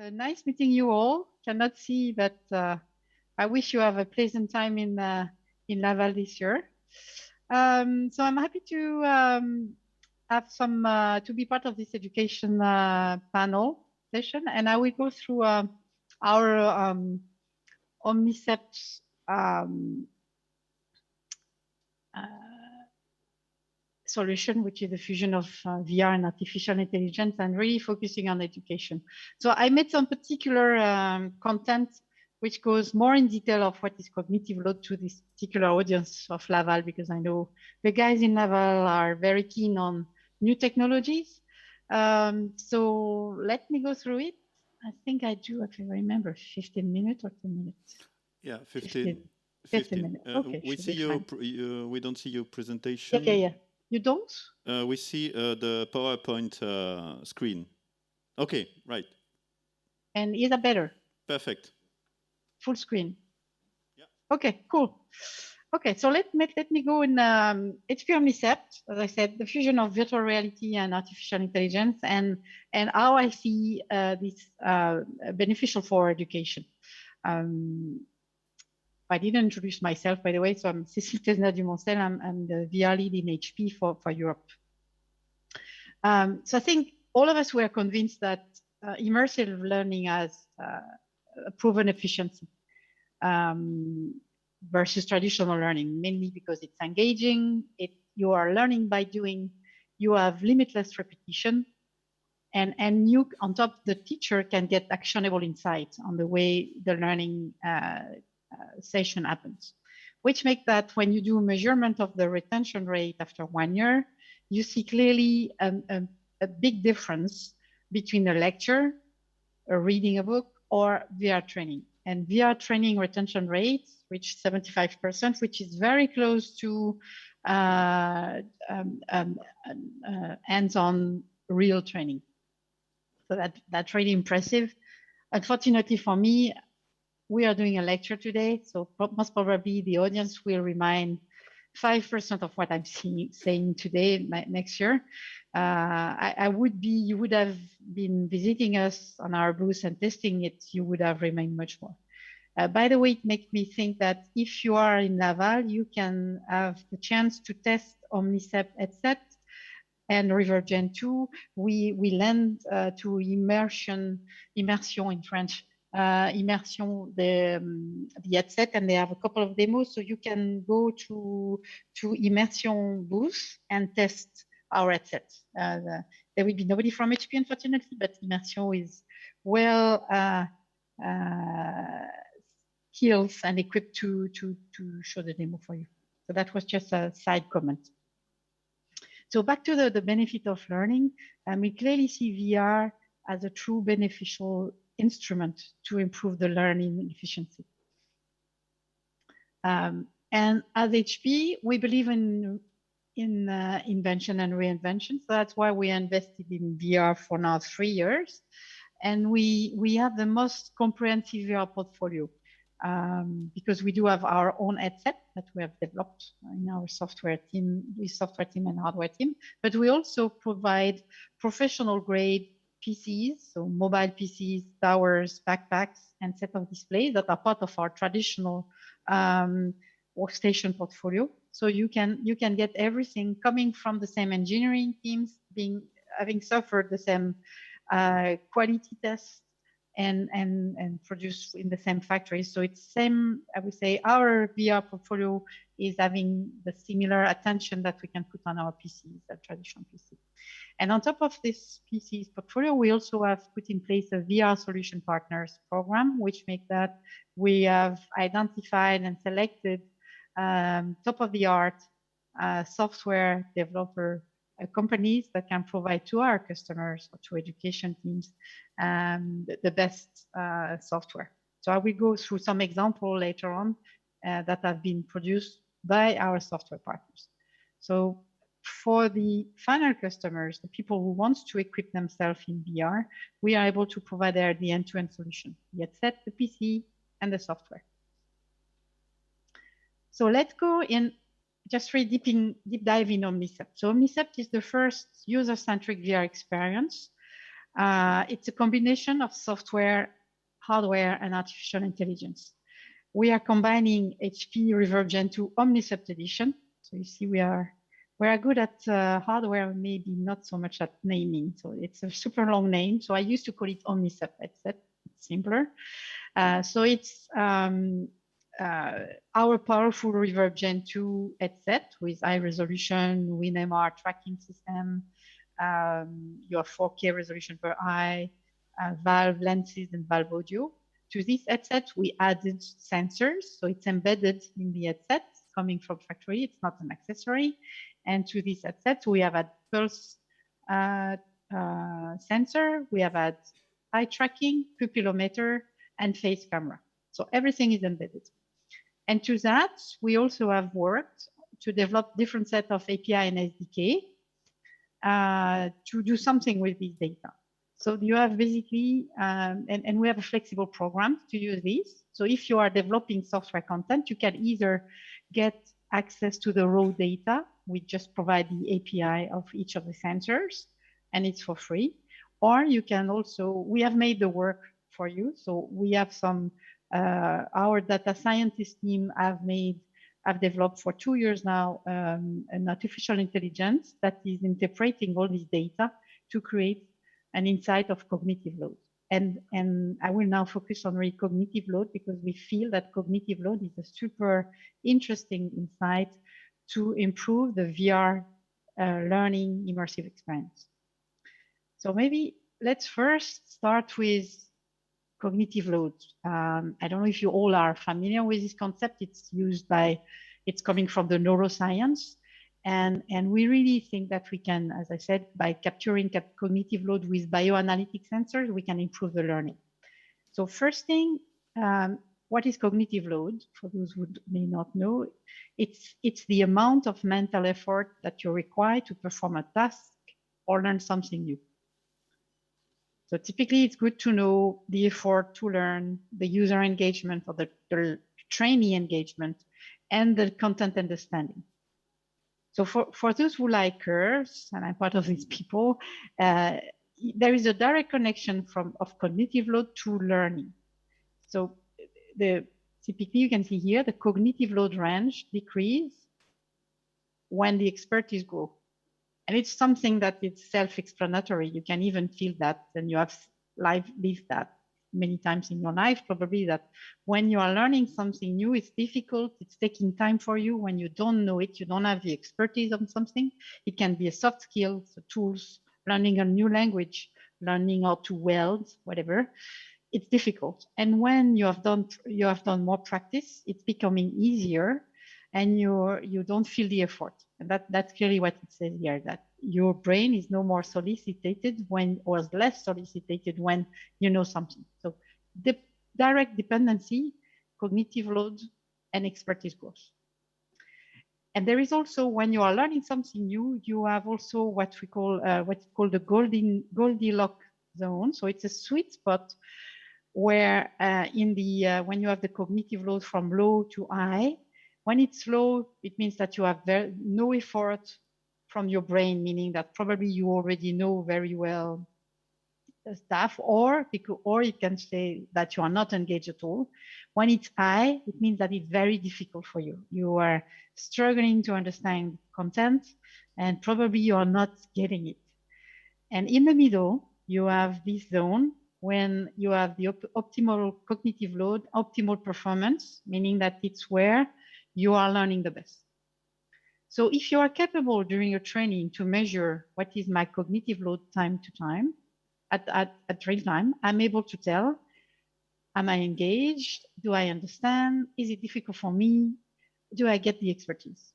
Nice meeting you all. Cannot see, but I wish you have a pleasant time in Laval this year. So I'm happy to have some to be part of this education panel session, and I will go through our Omnicept solution, which is the fusion of VR and artificial intelligence, and really focusing on education. So I made some particular content which goes more in detail of what is cognitive load to this particular audience of Laval, because I know the guys in Laval are very keen on new technologies. So let me go through it. I think I do, if I remember, 15 minutes or 10 minutes. Yeah, 15 minutes. Okay, we see your, we don't see your presentation. Yeah. You don't? We see the PowerPoint screen. Okay, right. And is that better? Perfect. Full screen. Yeah. Okay, cool. Okay, so let me go in HP Omnicept, as I said, the fusion of virtual reality and artificial intelligence, and how I see this beneficial for education. I didn't introduce myself, by the way, so I'm Cecile Tezenas du Montcel. I'm the VR lead in HP for Europe. So I think all of us were convinced that immersive learning has a proven efficiency versus traditional learning, mainly because it's engaging, you are learning by doing, you have limitless repetition, and you, on top, the teacher can get actionable insights on the way the learning session happens, which make that when you do a measurement of the retention rate after 1 year, you see clearly a big difference between a lecture, reading a book, or VR training. And VR training retention rates reach 75%, which is very close to hands-on real training. So that's really impressive. Unfortunately for me, we are doing a lecture today, so most probably the audience will remind 5% of what I'm saying today next year. You would have been visiting us on our booth and testing it, you would have remained much more. By the way, it makes me think that if you are in Laval, you can have the chance to test Omnicept headset and River Gen 2. We lend to immersion in French, immersion the headset, and they have a couple of demos, so you can go to immersion booth and test our headset. There will be nobody from HP, unfortunately, but immersion is well skilled and equipped to show the demo for you. So that was just a side comment. So back to the benefit of learning, we clearly see VR as a true beneficial instrument to improve the learning efficiency. And as HP, we believe in invention and reinvention. So that's why we invested in VR for now 3 years. And we have the most comprehensive VR portfolio because we do have our own headset that we have developed in our software team and hardware team. But we also provide professional grade PCs, so mobile PCs, towers, backpacks, and set of displays that are part of our traditional workstation portfolio. So you can get everything coming from the same engineering teams, having suffered the same quality tests and produced in the same factories. So it's same, I would say, our VR portfolio is having the similar attention that we can put on our PCs, a traditional PC. And on top of this PCs portfolio, we also have put in place a VR solution partners program, which make that we have identified and selected top-of-the-art software developer companies that can provide to our customers or to education teams the best software. So I will go through some example later on that have been produced by our software partners. So for the final customers, the people who want to equip themselves in VR, we are able to provide the end-to-end solution, the headset, the PC, and the software. So let's go in just really deep dive in Omnicept. So Omnicept is the first user-centric VR experience It's a combination of software, hardware, and artificial intelligence. We are combining HP Reverb Gen 2 Omnicept edition. So you see we are good at hardware, maybe not so much at naming. So it's a super long name. So I used to call it Omnicept headset. It's simpler. So it's our powerful Reverb Gen 2 headset with high resolution, WinMR tracking system, your 4K resolution per eye, valve lenses and valve audio. To this headset, we added sensors. So it's embedded in the headset coming from factory. It's not an accessory. And to this headset, we have a pulse sensor. We have had eye tracking, pupillometer, and face camera. So everything is embedded. And to that, we also have worked to develop different set of API and SDK to do something with this data. So you have basically, and we have a flexible program to use this. So if you are developing software content, you can either get access to the raw data. We just provide the API of each of the sensors, and it's for free. Or you can also, we have made the work for you. So we have some, our data scientist team have developed for 2 years now an artificial intelligence that is interpreting all this data to create an insight of cognitive load. And I will now focus on really cognitive load because we feel that cognitive load is a super interesting insight to improve the VR learning immersive experience. So maybe let's first start with cognitive load. I don't know if you all are familiar with this concept. It's coming from the neuroscience. And we really think that we can, as I said, by capturing cognitive load with bioanalytic sensors, we can improve the learning. So first thing, what is cognitive load? For those who may not know, it's the amount of mental effort that you require to perform a task or learn something new. So typically, it's good to know the effort to learn, the user engagement or the trainee engagement, and the content understanding. So for those who like curves, and I'm part of these people, there is a direct connection of cognitive load to learning. So typically, you can see here the cognitive load range decrease when the expertise grow. And it's something that it's self-explanatory. You can even feel that, and you have lived that many times in your life, probably, that when you are learning something new, it's difficult, it's taking time for you. When you don't know it, you don't have the expertise on something. It can be a soft skill, so tools, learning a new language, learning how to weld, whatever. It's difficult. And when you have done more practice, it's becoming easier, and you don't feel the effort. And that's clearly what it says here, that your brain is no more solicited or is less solicited when you know something. So the direct dependency, cognitive load, and expertise growth. And there is also, when you are learning something new, you have also what we call what's called the Goldilock zone. So it's a sweet spot where when you have the cognitive load from low to high. When it's low, it means that you have no effort from your brain, meaning that probably you already know very well the stuff, or you can say that you are not engaged at all. When it's high, it means that it's very difficult for you. You are struggling to understand content, and probably you are not getting it. And in the middle, you have this zone when you have the optimal cognitive load, optimal performance, meaning that it's where you are learning the best. So if you are capable during your training to measure what is my cognitive load time to time, at real time, I'm able to tell, am I engaged? Do I understand? Is it difficult for me? Do I get the expertise?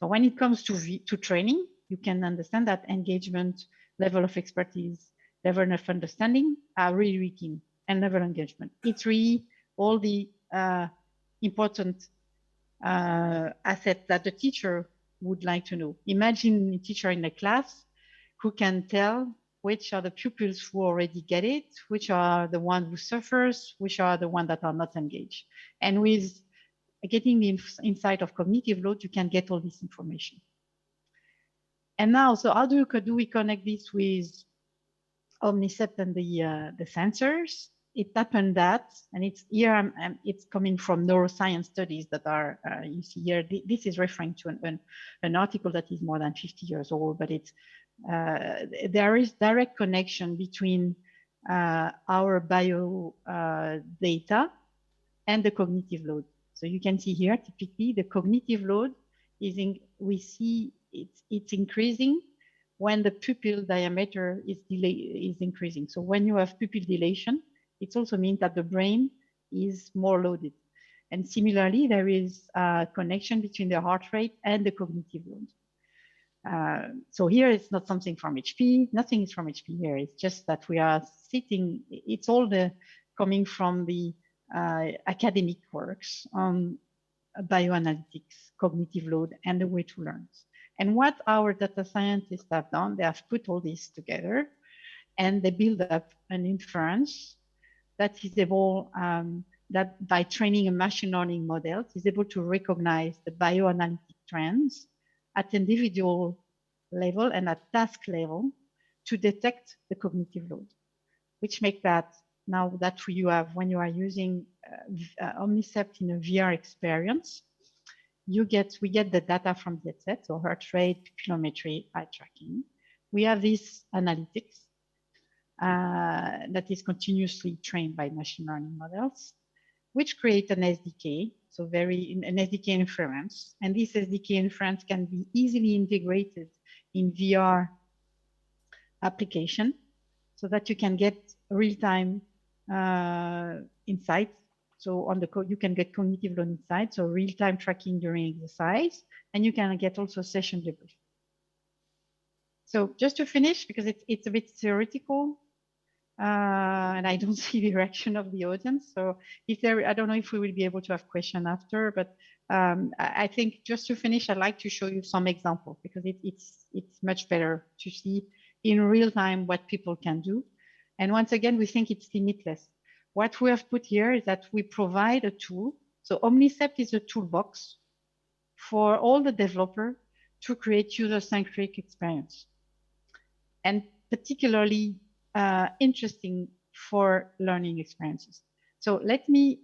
So when it comes to training, you can understand that engagement, level of expertise, level of understanding are really key, and level of engagement. It's really all the important assets that the teacher would like to know. Imagine a teacher in a class who can tell which are the pupils who already get it, which are the ones who suffers, which are the ones that are not engaged. And with getting the insight of cognitive load, you can get all this information. And now, so how do we connect this with Omnicept and the sensors, it happened that, and it's here, it's coming from neuroscience studies that are, you see here, this is referring to an article that is more than 50 years old, but it's, there is direct connection between our bio data and the cognitive load. So you can see here, typically the cognitive load is we see it's increasing when the pupil diameter is increasing. So when you have pupil dilation, it also means that the brain is more loaded. And similarly, there is a connection between the heart rate and the cognitive load. So here it's not something from HP, nothing is from HP here. It's just that we are sitting, it's all coming from the academic works on bioanalytics, cognitive load, and the way to learn. And what our data scientists have done, they have put all this together and they build up an inference that is able, that by training a machine learning model, is able to recognize the bioanalytic trends at individual level and at task level to detect the cognitive load, which make that now that you have, when you are using Omnicept in a VR experience, we get the data from the headset, so heart rate, pupillometry, eye tracking. We have this analytics that is continuously trained by machine learning models, which create an SDK, so an SDK inference. And this SDK inference can be easily integrated in VR application so that you can get real-time insights. So on the code, you can get cognitive load insights, so real-time tracking during exercise, and you can get also session debrief. So just to finish, because it's a bit theoretical, and I don't see the reaction of the audience. So I don't know if we will be able to have questions after, but I think just to finish, I'd like to show you some examples because it's much better to see in real time what people can do. And once again, we think it's limitless. What we have put here is that we provide a tool. So Omnicept is a toolbox for all the developer to create user-centric experience. And particularly interesting for learning experiences. So let me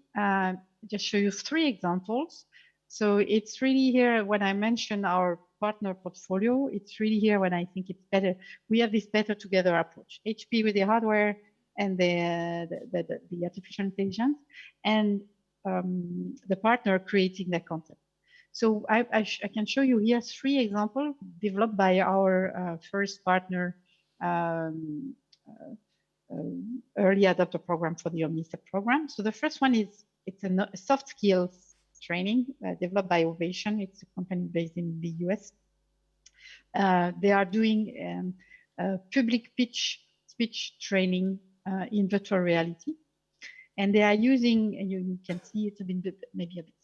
just show you 3 examples. So it's really here when I mention our partner portfolio, it's really here when I think it's better. We have this better together approach. HP with the hardware and the artificial intelligence, and the partner creating the content. So I can show you here 3 examples developed by our first partner early adopter program for the Omnicept program. So the first one is it's a soft skills training developed by Ovation. It's a company based in the US. They are doing public speech training in virtual reality, and they are using. You can see it's a bit maybe a bit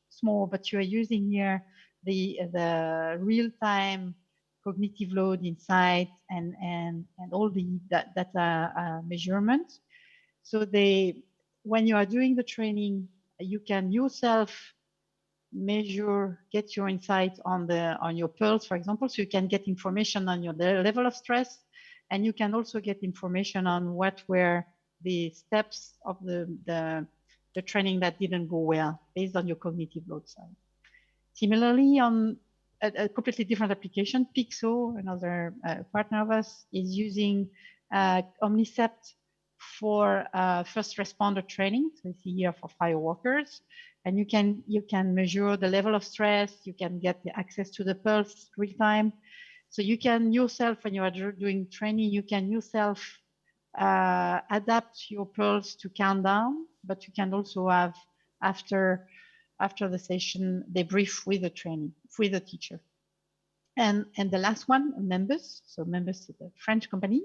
small, but you are using here the real time cognitive load insight and all the data measurements. So when you are doing the training, you can yourself measure, get your insight on your pulse, for example, so you can get information on your level of stress, and you can also get information on what were the steps of the training that didn't go well based on your cognitive load side. Similarly, on a completely different application, Pixo, another partner of us, is using Omnicept for first responder training. So you see here for fireworkers, and you can measure the level of stress. You can get the access to the pulse real time. So you can yourself, when you are doing training, you can yourself adapt your pulse to count down, but you can also have after the session debrief with the training, with the teacher. And the last one, Members. So Members is a French company.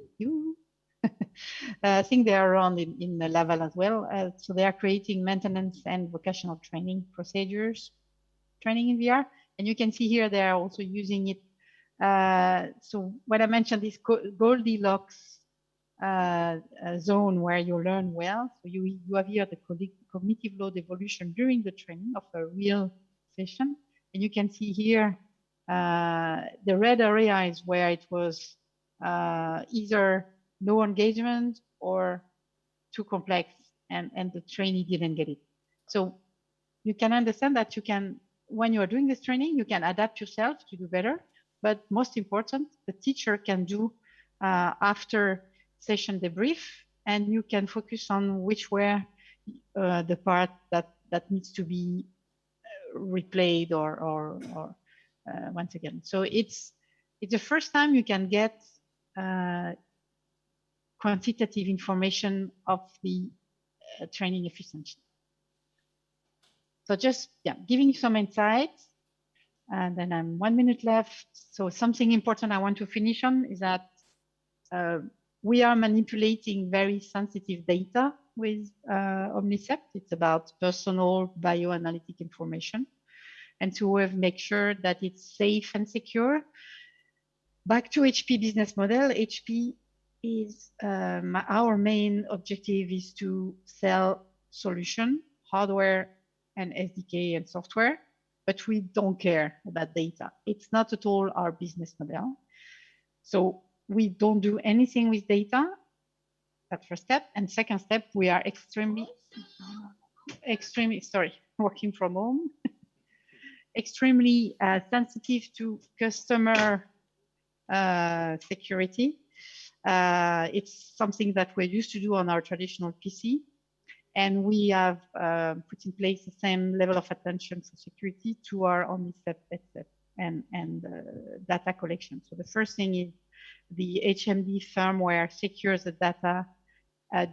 I think they are around in Laval as well. So they are creating maintenance and vocational training procedures, training in VR. And you can see here they are also using it. So when I mentioned this Goldilocks zone where you learn well, so you have here the cognitive load evolution during the training of a real session. And you can see here the red area is where it was either no engagement or too complex, and the trainee didn't get it. So you can understand that you can, when you are doing this training, you can adapt yourself to do better. But most important, the teacher can do after session debrief, and you can focus on which were the part that needs to be replayed or once again. So it's the first time you can get quantitative information of the training efficiency. So just giving you some insights, and then I'm 1 minute left. So something important I want to finish on is that we are manipulating very sensitive data with Omnicept. It's about personal bioanalytic information, and to make sure that it's safe and secure. Back to HP business model. HP is our main objective is to sell solution, hardware and SDK and software, but we don't care about data. It's not at all our business model. So we don't do anything with data. That's first step. And second step, we are extremely, working from home, extremely sensitive to customer security. It's something that we're used to do on our traditional PC. And we have put in place the same level of attention for security to our Omnicept headset and data collection. So the first thing is the HMD firmware secures the data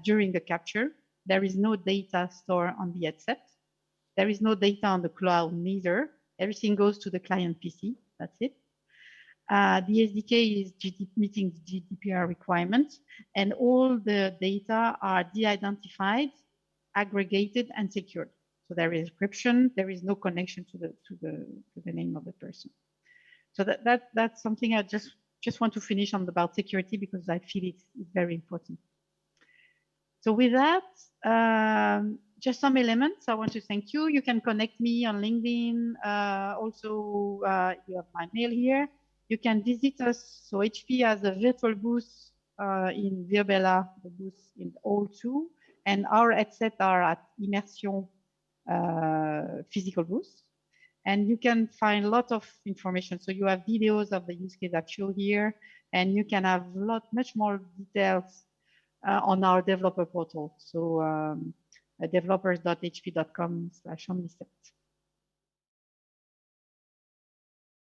during the capture. There is no data stored on the headset. There is no data on the cloud neither. Everything goes to the client PC. That's it. The SDK is meeting the GDPR requirements, and all the data are de-identified, aggregated, and secured. So there is encryption. There is no connection to the name of the person. So that's something I just want to finish on about security, because I feel it's very important. So with that, just some elements. I want to thank you. You can connect me on LinkedIn. Also, you have my mail here. You can visit us. So HP has a virtual booth in Virbela, the booth in Hall 2, and our headsets are at Immersion physical booth. And you can find a lot of information. So you have videos of the use case I've shown here, and you can have much more details on our developer portal. So developers.hp.com/omnicept.